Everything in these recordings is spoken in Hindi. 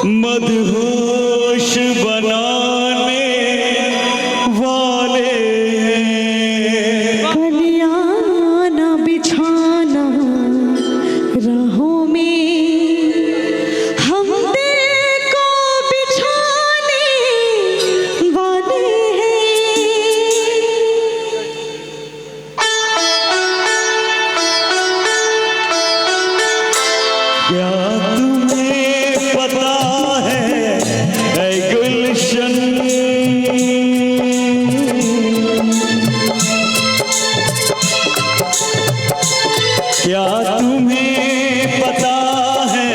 मदहोश बनाने वाले कलियां ना बिछाना राहों में, हम दिल को बिछाने वाले हैं। क्या तुम्हें पता है ऐ गुलशन, क्या तुम्हें पता है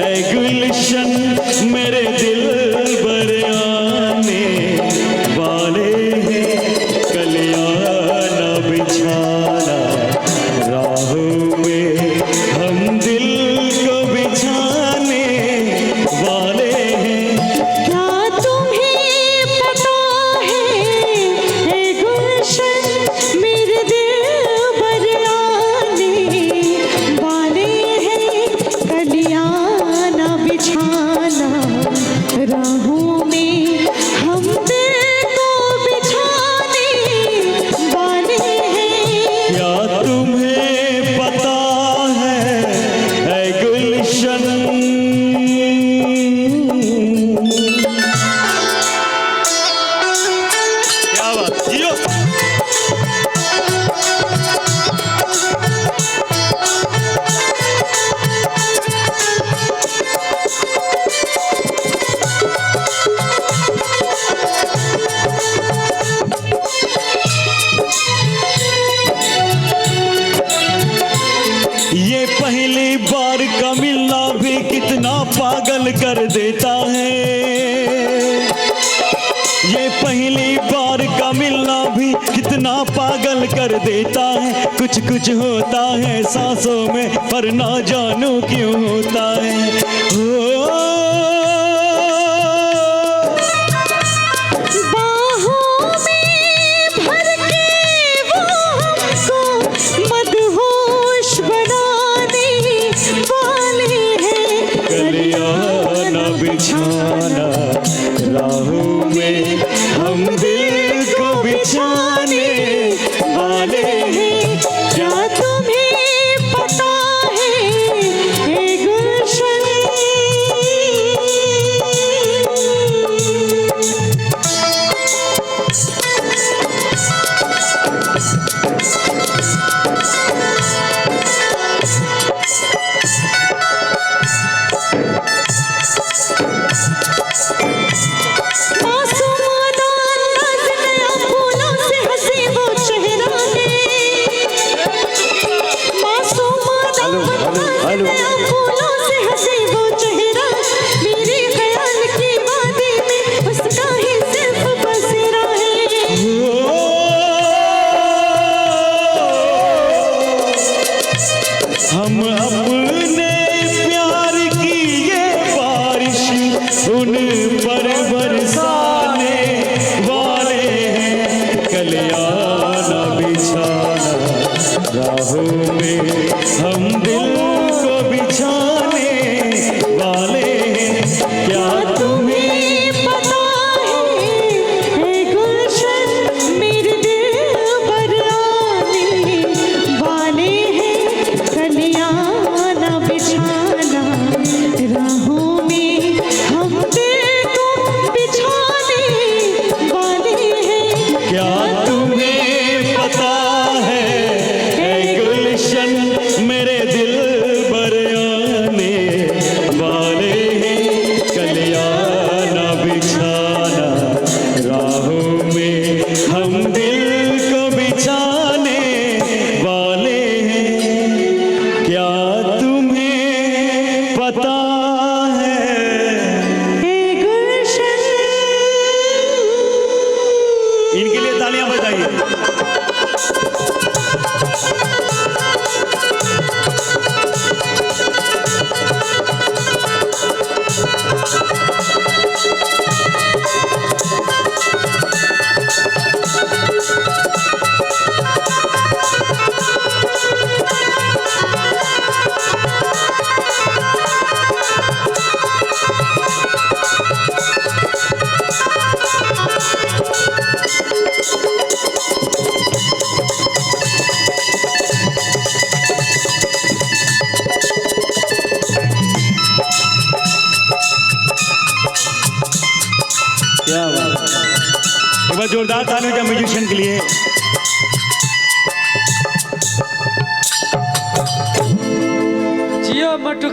ऐ गुलशन, मेरे दिल भर आने वाले हैं। कलियां ना बिछाना राहों में, हम दिल को बिछाने वाले हैं। क्या तुम्हें पता है ऐ गुलशन, मेरे दिल भर आने वाले हैं। कलियां ना बिछाना राहों में, हम दिल को बिछाने वाले हैं। क्या तुम्हें पता है ऐ गुलशन, क्या बात जियो। ये पहली बार का मिलना भी कितना पागल कर देता है। ये पहली बार का मिलना भी कितना पागल कर देता है। कुछ कुछ होता है सांसों में पर ना जानू क्यों होता है। बाहों में भर के वो हमको मदहोश बनाने वाले हैं। कलियां ना बिछाना राहों में, हम दिल को बिछाने वाले हैं। क्या तुम्हें पता है ऐ गुलशन, मासूमाना अंदाज़ नया फूलों से हंसी वो चेहरा है। मासूमाना अंदाज़ नया फूलों से हंसी वो चेहरा, मेरे ख्याल की वादी में उसका ही सिर्फ बसेरा है। हम अपने प्यार की ये थोड़ा जोरदार तालियों का म्यूजिशियन के लिए।